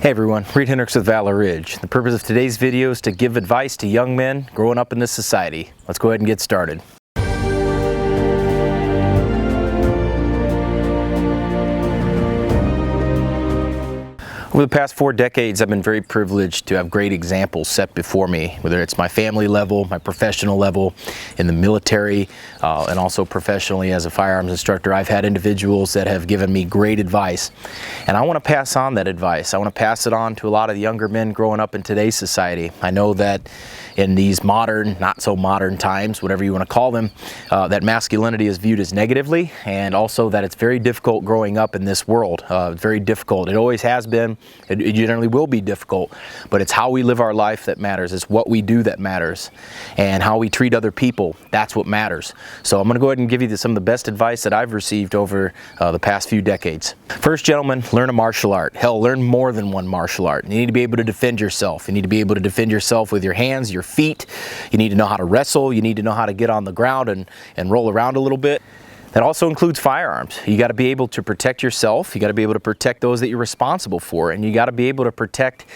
Hey everyone, Reid Henrichs with Valor Ridge. The purpose of today's video is to give advice to young men growing up in this society. Let's go ahead and get started. Over the past 4 decades, I've been very privileged to have great examples set before me, whether it's my family level, my professional level, in the military, and also professionally as a firearms instructor. I've had individuals that have given me great advice, and I want to pass on that advice. I want to pass it on to a lot of the younger men growing up in today's society. I know that in these modern, not so modern times, whatever you want to call them, that masculinity is viewed as negatively, and also that it's very difficult growing up in this world. Very difficult. It always has been. It generally will be difficult, but it's how we live our life that matters. It's what we do that matters, and how we treat other people. That's what matters. So I'm going to go ahead and give you some of the best advice that I've received over the past few decades. First, gentlemen, learn a martial art. Hell, learn more than one martial art. You need to be able to defend yourself. You need to be able to defend yourself with your hands, your feet. You need to know how to wrestle. You need to know how to get on the ground and roll around a little bit. That also includes firearms. You got to be able to protect yourself. You got to be able to protect those that you're responsible for, and you got to be able to protect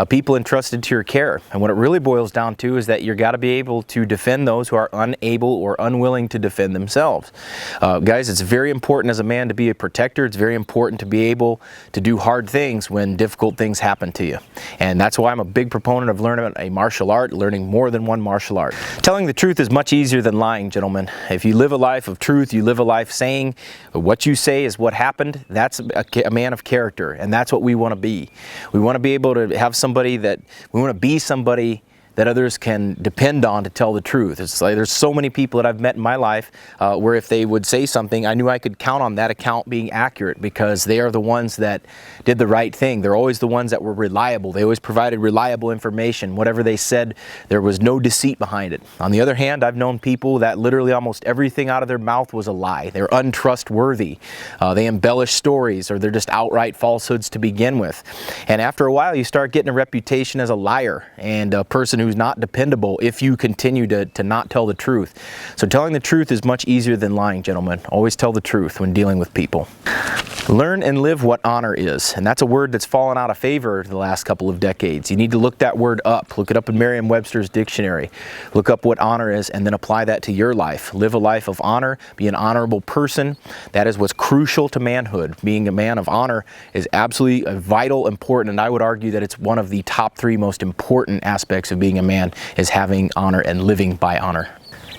people entrusted to your care. And what it really boils down to is that you got to be able to defend those who are unable or unwilling to defend themselves. Guys, it's very important as a man to be a protector. It's very important to be able to do hard things when difficult things happen to you. And that's why I'm a big proponent of learning a martial art, learning more than one martial art. Telling the truth is much easier than lying, gentlemen. If you live a life of truth, you live a life saying what you say is what happened, that's a man of character, and that's what we want to be. We want to be able to have somebody that, we want to be somebody that others can depend on to tell the truth. It's like there's so many people that I've met in my life where if they would say something, I knew I could count on that account being accurate because they are the ones that did the right thing. They're always the ones that were reliable. They always provided reliable information. Whatever they said, there was no deceit behind it. On the other hand, I've known people that literally almost everything out of their mouth was a lie. They're untrustworthy. They embellish stories, or they're just outright falsehoods to begin with. And after a while, you start getting a reputation as a liar and a person who's not dependable if you continue to not tell the truth. So telling the truth is much easier than lying, gentlemen. Always tell the truth when dealing with people. Learn and live what honor is, and that's a word that's fallen out of favor the last couple of decades. You need to look that word up. Look it up in Merriam-Webster's dictionary. Look up what honor is and then apply that to your life. Live a life of honor. Be an honorable person. That is what's crucial to manhood. Being a man of honor is absolutely vital, important, and I would argue that it's one of the top 3 most important aspects of being a man, is having honor and living by honor.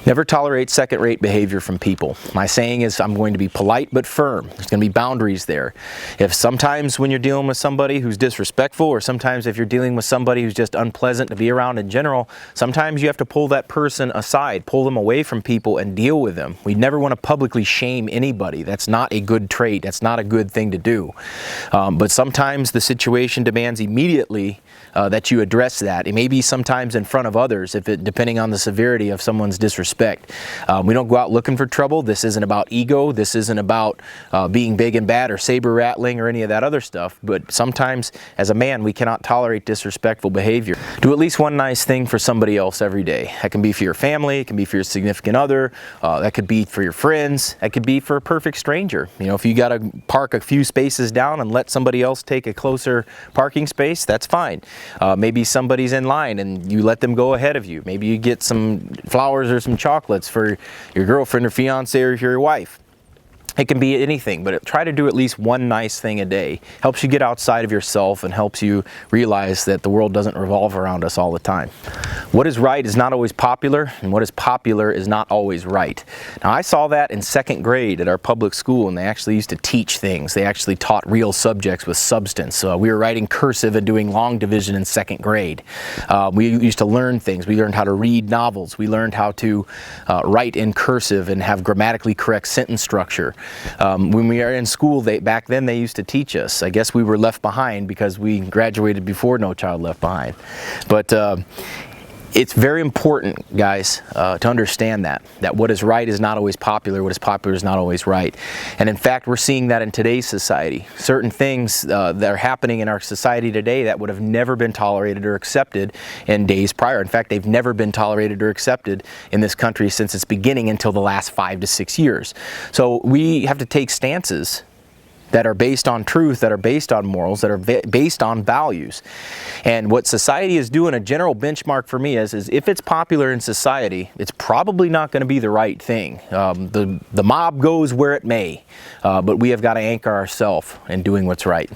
Never tolerate second-rate behavior from people. My saying is I'm going to be polite but firm. There's going to be boundaries there. If sometimes when you're dealing with somebody who's disrespectful, or sometimes if you're dealing with somebody who's just unpleasant to be around in general, sometimes you have to pull that person aside, pull them away from people and deal with them. We never want to publicly shame anybody. That's not a good trait. That's not a good thing to do. But sometimes the situation demands immediately that you address that. It may be sometimes in front of others, depending on the severity of someone's disrespect. We don't go out looking for trouble. This isn't about ego. This isn't about being big and bad or saber rattling or any of that other stuff. But sometimes as a man, we cannot tolerate disrespectful behavior. Do at least one nice thing for somebody else every day. That can be for your family. It can be for your significant other. That could be for your friends. That could be for a perfect stranger. You know, if you got to park a few spaces down and let somebody else take a closer parking space, that's fine. Maybe somebody's in line and you let them go ahead of you. Maybe you get some flowers or some chocolates for your girlfriend or fiance or your wife. It can be anything, but try to do at least one nice thing a day. Helps you get outside of yourself and helps you realize that the world doesn't revolve around us all the time. What is right is not always popular, and what is popular is not always right. Now, I saw that in 2nd grade at our public school, and they actually used to teach things. They actually taught real subjects with substance. We were writing cursive and doing long division in 2nd grade. We used to learn things. We learned how to read novels. We learned how to write in cursive and have grammatically correct sentence structure. When we are in school, back then they used to teach us. I guess we were left behind because we graduated before No Child Left Behind. But it's very important, guys, to understand that what is right is not always popular, what is popular is not always right. And in fact, we're seeing that in today's society. Certain things that are happening in our society today that would have never been tolerated or accepted in days prior. In fact, they've never been tolerated or accepted in this country since its beginning until the last 5 to 6 years. So we have to take stances that are based on truth, that are based on morals, that are based on values. And what society is doing, a general benchmark for me is if it's popular in society, it's probably not going to be the right thing. The mob goes where it may, but we have got to anchor ourselves in doing what's right.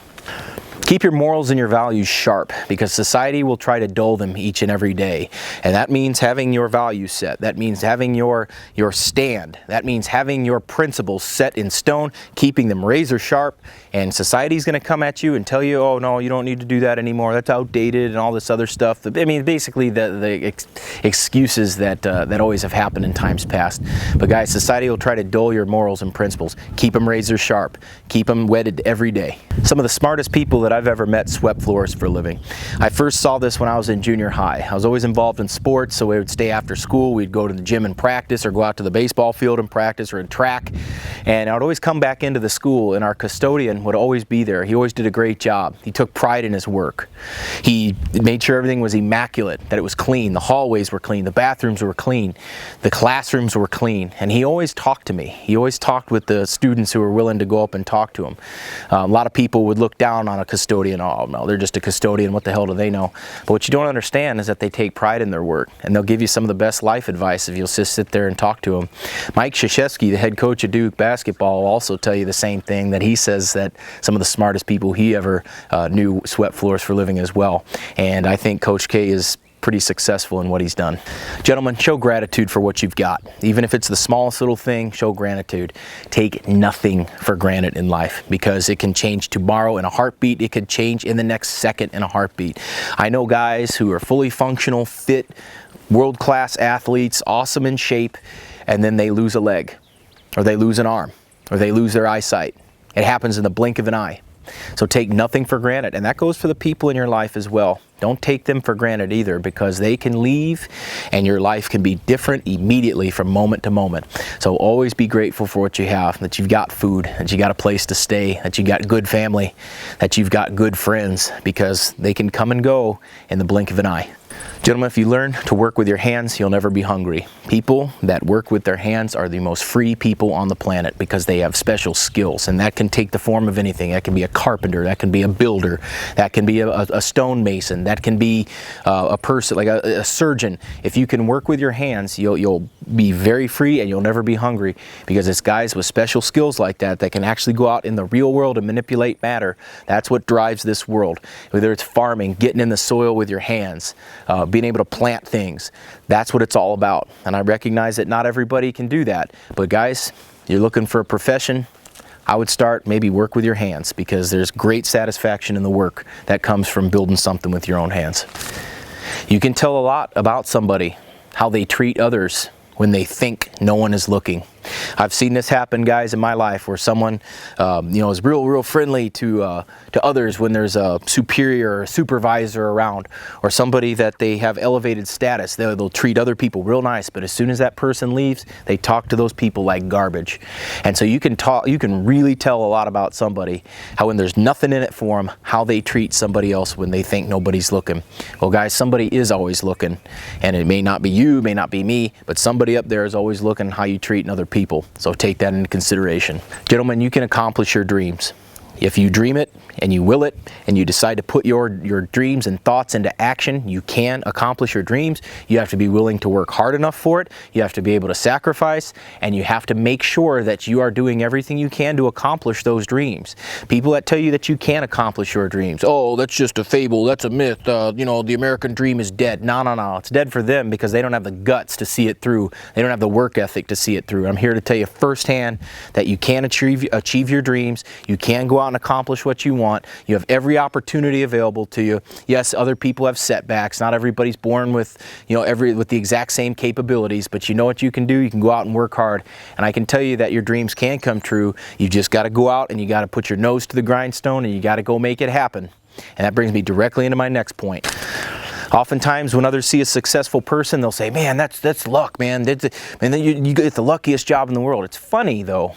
Keep your morals and your values sharp, because society will try to dull them each and every day. And that means having your values set. That means having your stand. That means having your principles set in stone, keeping them razor sharp. And society's going to come at you and tell you, oh no, you don't need to do that anymore. That's outdated and all this other stuff. I mean, basically the excuses that always have happened in times past. But guys, society will try to dull your morals and principles. Keep them razor sharp. Keep them whetted every day. Some of the smartest people that I've ever met swept floors for a living. I first saw this when I was in junior high. I was always involved in sports, so we would stay after school. We'd go to the gym and practice, or go out to the baseball field and practice, or in track. And I would always come back into the school, and our custodian would always be there. He always did a great job. He took pride in his work. He made sure everything was immaculate, that it was clean. The hallways were clean. The bathrooms were clean. The classrooms were clean. And he always talked to me. He always talked with the students who were willing to go up and talk to him. A lot of people would look down on a custodian. Oh no, they're just a custodian. What the hell do they know? But what you don't understand is that they take pride in their work, and they'll give you some of the best life advice if you'll just sit there and talk to them. Mike Krzyzewski, the head coach of Duke basketball, will also tell you the same thing, that he says that some of the smartest people he ever knew swept floors for a living as well. And I think Coach K is pretty successful in what he's done. Gentlemen, show gratitude for what you've got. Even if it's the smallest little thing, show gratitude. Take nothing for granted in life, because it can change tomorrow in a heartbeat. It could change in the next second in a heartbeat. I know guys who are fully functional, fit, world-class athletes, awesome in shape, and then they lose a leg, or they lose an arm, or they lose their eyesight. It happens in the blink of an eye. So take nothing for granted, and that goes for the people in your life as well. Don't take them for granted either, because they can leave and your life can be different immediately from moment to moment. So always be grateful for what you have, that you've got food, that you got a place to stay, that you got good family, that you've got good friends, because they can come and go in the blink of an eye. Gentlemen, if you learn to work with your hands, you'll never be hungry. People that work with their hands are the most free people on the planet, because they have special skills, and that can take the form of anything. That can be a carpenter, that can be a builder, that can be a stonemason, that can be a person, like a surgeon. If you can work with your hands, you'll be very free, and you'll never be hungry, because it's guys with special skills like that that can actually go out in the real world and manipulate matter. That's what drives this world. Whether it's farming, getting in the soil with your hands, being able to plant things. That's what it's all about. And I recognize that not everybody can do that. But guys, you're looking for a profession, I would start maybe work with your hands, because there's great satisfaction in the work that comes from building something with your own hands. You can tell a lot about somebody, how they treat others when they think no one is looking. I've seen this happen, guys, in my life, where someone, is real friendly to others when there's a superior or supervisor around, or somebody that they have elevated status. They'll treat other people real nice, but as soon as that person leaves, they talk to those people like garbage. And so you can really tell a lot about somebody, how when there's nothing in it for them, how they treat somebody else when they think nobody's looking. Well, guys, somebody is always looking, and it may not be you, may not be me, but somebody up there is always looking how you treat other people. So take that into consideration. Gentlemen, you can accomplish your dreams. If you dream it and you will it and you decide to put your dreams and thoughts into action, you can accomplish your dreams. You have to be willing to work hard enough for it. You have to be able to sacrifice, and you have to make sure that you are doing everything you can to accomplish those dreams. People that tell you that you can't accomplish your dreams, oh, that's just a fable, that's a myth, the American dream is dead. No, it's dead for them, because they don't have the guts to see it through. They don't have the work ethic to see it through. I'm here to tell you firsthand that you can achieve your dreams. You can go out and accomplish what you want. You have every opportunity available to you. Yes, other people have setbacks. Not everybody's born with, with the exact same capabilities, but you know what you can do? You can go out and work hard. And I can tell you that your dreams can come true. You just got to go out and you got to put your nose to the grindstone, and you got to go make it happen. And that brings me directly into my next point. Oftentimes when others see a successful person, they'll say, man, that's luck, man. You get the luckiest job in the world. It's funny, though,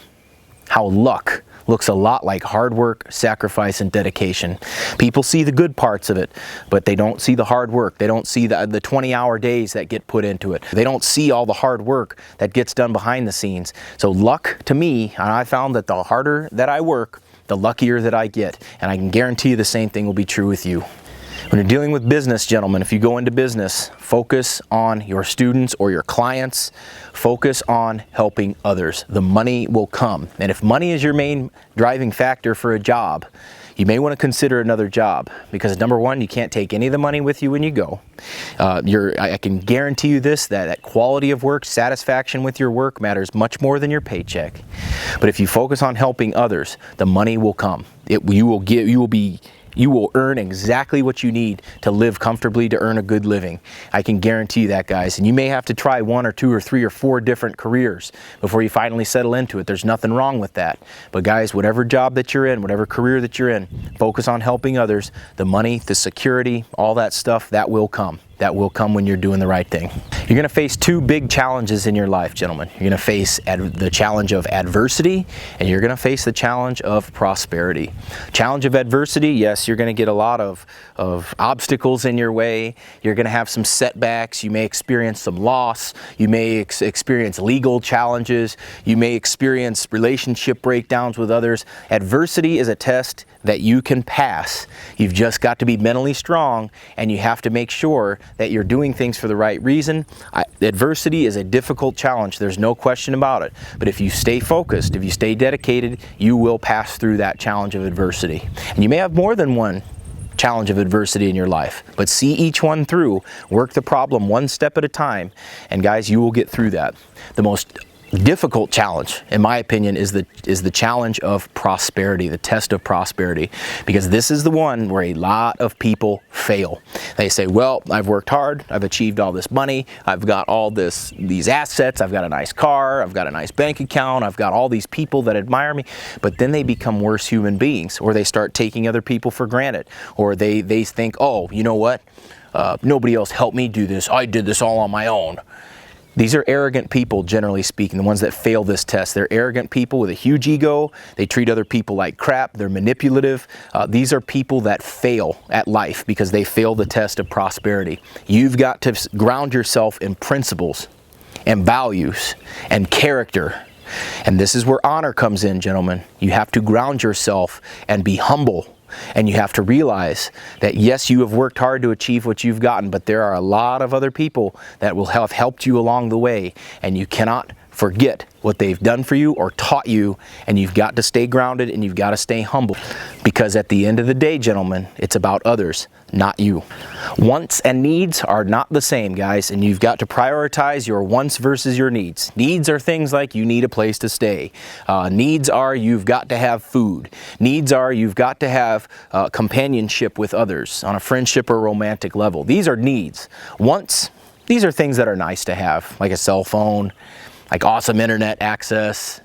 how luck looks a lot like hard work, sacrifice, and dedication. People see the good parts of it, but they don't see the hard work. They don't see the 20-hour days that get put into it. They don't see all the hard work that gets done behind the scenes. So luck, to me, and I found that the harder that I work, the luckier that I get. And I can guarantee you the same thing will be true with you. When you're dealing with business, gentlemen, if you go into business, focus on your students or your clients. Focus on helping others. The money will come. And if money is your main driving factor for a job, you may want to consider another job, because number one, you can't take any of the money with you when you go. I can guarantee you this, that quality of work, satisfaction with your work matters much more than your paycheck. But if you focus on helping others, the money will come. You will earn exactly what you need to live comfortably, to earn a good living. I can guarantee you that, guys. And you may have to try 1 or 2 or 3 or 4 different careers before you finally settle into it. There's nothing wrong with that. But guys, whatever job that you're in, whatever career that you're in, focus on helping others. The money, the security, all that stuff, that will come. That will come when you're doing the right thing. You're going to face 2 big challenges in your life, gentlemen. You're going to face the challenge of adversity, and you're going to face the challenge of prosperity. Challenge of adversity, yes, you're going to get a lot of obstacles in your way. You're going to have some setbacks. You may experience some loss. You may experience legal challenges. You may experience relationship breakdowns with others. Adversity is a test that you can pass. You've just got to be mentally strong, and you have to make sure that you're doing things for the right reason. Adversity is a difficult challenge. There's no question about it. But if you stay focused, if you stay dedicated, you will pass through that challenge of adversity. And you may have more than one challenge of adversity in your life, but see each one through. Work the problem one step at a time. And guys, you will get through that. The most difficult challenge, in my opinion, is the challenge of prosperity, the test of prosperity, because this is the one where a lot of people fail. They say, well, I've worked hard, I've achieved all this money, I've got all these assets, I've got a nice car, I've got a nice bank account, I've got all these people that admire me, but then they become worse human beings, or they start taking other people for granted, or they think, oh, you know what, nobody else helped me do this, I did this all on my own. These are arrogant people, generally speaking, the ones that fail this test. They're arrogant people with a huge ego. They treat other people like crap. They're manipulative. These are people that fail at life because they fail the test of prosperity. You've got to ground yourself in principles and values and character. And this is where honor comes in, gentlemen. You have to ground yourself and be humble. And you have to realize that, yes, you have worked hard to achieve what you've gotten, but there are a lot of other people that will have helped you along the way, and you cannot forget what they've done for you or taught you, and you've got to stay grounded and you've got to stay humble, because at the end of the day, gentlemen, it's about others, not you. Wants and needs are not the same, guys, and you've got to prioritize your wants versus your needs. Needs are things like you need a place to stay. Needs are you've got to have food. Needs are you've got to have companionship with others on a friendship or romantic level. These are needs. Wants, these are things that are nice to have, like a cell phone, like awesome internet access,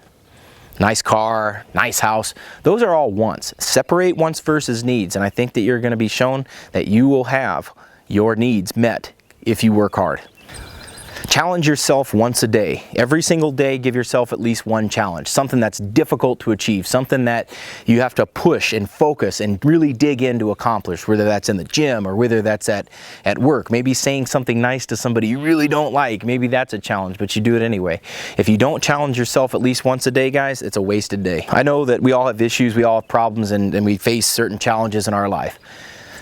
nice car, nice house. Those are all wants. Separate wants versus needs, and I think that you're going to be shown that you will have your needs met if you work hard. Challenge yourself once a day. Every single day, give yourself at least one challenge, something that's difficult to achieve, something that you have to push and focus and really dig in to accomplish, whether that's in the gym or whether that's at work. Maybe saying something nice to somebody you really don't like. Maybe that's a challenge, but you do it anyway. If you don't challenge yourself at least once a day, guys, it's a wasted day. I know that we all have issues, we all have problems, and we face certain challenges in our life.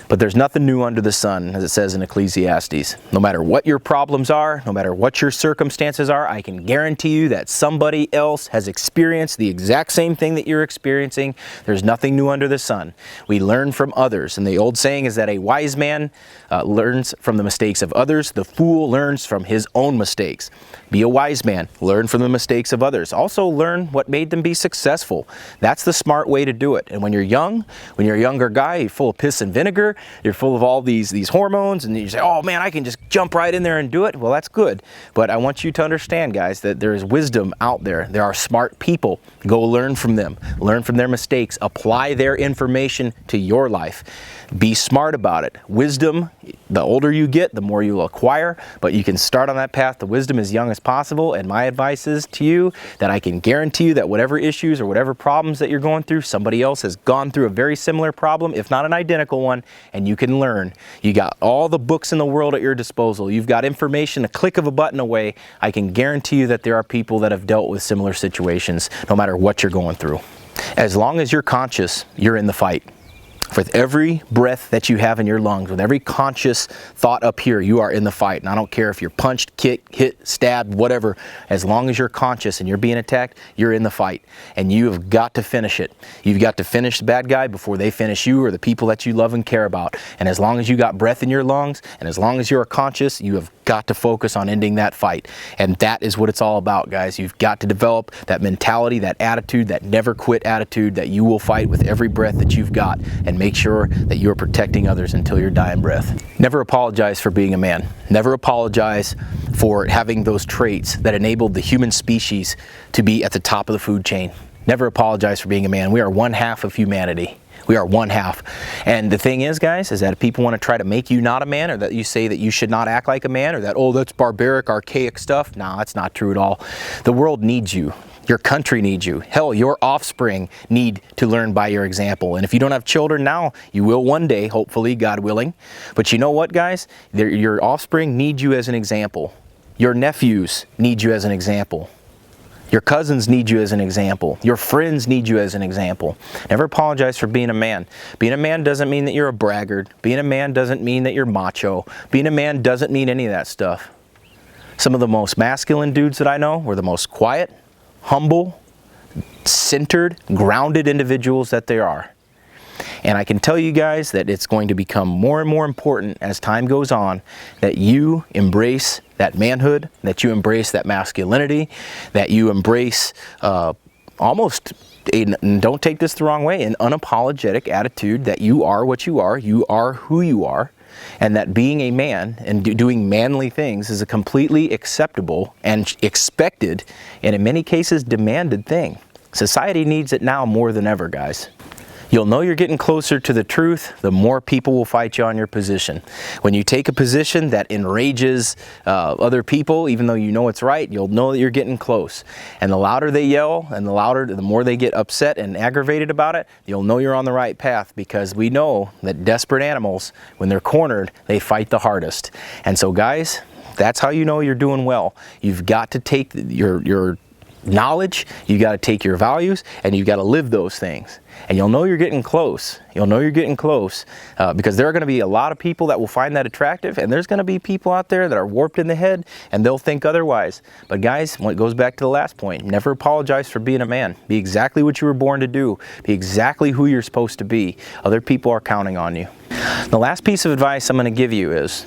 But there's nothing new under the sun, as it says in Ecclesiastes. No matter what your problems are, no matter what your circumstances are, I can guarantee you that somebody else has experienced the exact same thing that you're experiencing. There's nothing new under the sun. We learn from others. And the old saying is that a wise man learns from the mistakes of others. The fool learns from his own mistakes. Be a wise man. Learn from the mistakes of others. Also learn what made them be successful. That's the smart way to do it. And when you're young, when you're a younger guy, you're full of piss and vinegar, you're full of all these hormones, and you say, oh man, I can just jump right in there and do it. Well, that's good. But I want you to understand, guys, that there is wisdom out there. There are smart people. Go learn from them. Learn from their mistakes. Apply their information to your life. Be smart about it. Wisdom, the older you get, the more you'll acquire, but you can start on that path to wisdom as young as possible. And my advice is to you that I can guarantee you that whatever issues or whatever problems that you're going through, somebody else has gone through a very similar problem, if not an identical one, and you can learn. You got all the books in the world at your disposal. You've got information a click of a button away. I can guarantee you that there are people that have dealt with similar situations, no matter what you're going through. As long as you're conscious, you're in the fight. With every breath that you have in your lungs, with every conscious thought up here, you are in the fight. And I don't care if you're punched, kicked, hit, stabbed, whatever. As long as you're conscious and you're being attacked, you're in the fight. And you have got to finish it. You've got to finish the bad guy before they finish you or the people that you love and care about. And as long as you got breath in your lungs, and as long as you are conscious, you have got to focus on ending that fight. And that is what it's all about, guys. You've got to develop that mentality, that attitude, that never quit attitude, that you will fight with every breath that you've got, and make sure that you're protecting others until your dying breath. Never apologize for being a man. Never apologize for having those traits that enabled the human species to be at the top of the food chain. Never apologize for being a man. We are one half of humanity. We are one half. And the thing is, guys, is that if people want to try to make you not a man, or that you say that you should not act like a man, or that, oh, that's barbaric, archaic stuff, no, that's not true at all. The world needs you. Your country needs you. Hell, your offspring need to learn by your example. And if you don't have children now, you will one day, hopefully, God willing. But you know what, guys? Your offspring need you as an example. Your nephews need you as an example. Your cousins need you as an example. Your friends need you as an example. Never apologize for being a man. Being a man doesn't mean that you're a braggart. Being a man doesn't mean that you're macho. Being a man doesn't mean any of that stuff. Some of the most masculine dudes that I know were the most quiet, humble, centered, grounded individuals that there are. And I can tell you guys that it's going to become more and more important as time goes on that you embrace that manhood, that you embrace that masculinity, that you embrace almost, and don't take this the wrong way, an unapologetic attitude that you are what you are who you are, and that being a man and doing manly things is a completely acceptable and expected, and in many cases demanded thing. Society needs it now more than ever, guys. You'll know you're getting closer to the truth, the more people will fight you on your position. When you take a position that enrages other people, even though you know it's right, you'll know that you're getting close. And the louder they yell, and the more they get upset and aggravated about it, you'll know you're on the right path, because we know that desperate animals, when they're cornered, they fight the hardest. And so, guys, that's how you know you're doing well. You've got to take your knowledge, you got to take your values, and you got to live those things. And you'll know you're getting close. You'll know you're getting close because there are going to be a lot of people that will find that attractive, and there's going to be people out there that are warped in the head and they'll think otherwise. But guys, when it goes back to the last point, never apologize for being a man. Be exactly what you were born to do. Be exactly who you're supposed to be. Other people are counting on you. The last piece of advice I'm going to give you is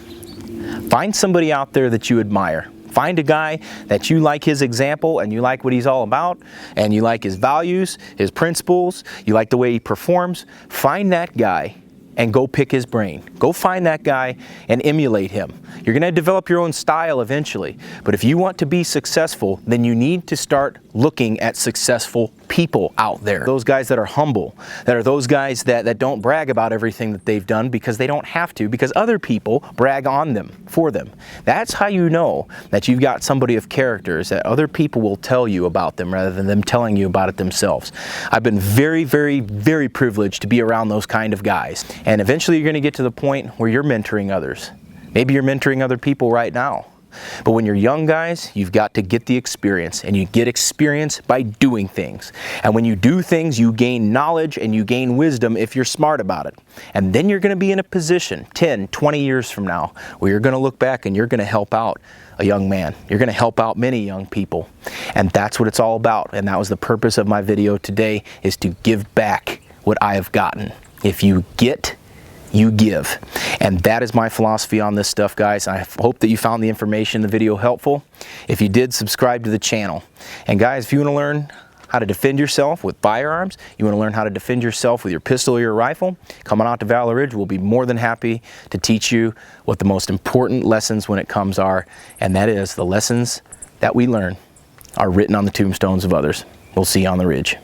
find somebody out there that you admire. Find a guy that you like his example and you like what he's all about, and you like his values, his principles, you like the way he performs. Find that guy and go pick his brain. Go find that guy and emulate him. You're going to develop your own style eventually, but if you want to be successful, then you need to start looking at successful people out there. Those guys that are humble, that are those guys that don't brag about everything that they've done because they don't have to, because other people brag on them, for them. That's how you know that you've got somebody of characters, that other people will tell you about them rather than them telling you about it themselves. I've been very, very, very privileged to be around those kind of guys. And eventually you're going to get to the point where you're mentoring others. Maybe you're mentoring other people right now. But when you're young, guys, you've got to get the experience, and you get experience by doing things. And when you do things, you gain knowledge and you gain wisdom if you're smart about it. And then you're going to be in a position 10, 20 years from now where you're going to look back and you're going to help out a young man. You're going to help out many young people. And that's what it's all about. And that was the purpose of my video today, is to give back what I have gotten. If you get, you give. And that is my philosophy on this stuff, guys. I hope that you found the information in the video helpful. If you did, subscribe to the channel. And guys, if you want to learn how to defend yourself with firearms, you want to learn how to defend yourself with your pistol or your rifle, come on out to Valley Ridge. We'll be more than happy to teach you what the most important lessons when it comes are, and that is the lessons that we learn are written on the tombstones of others. We'll see you on the ridge.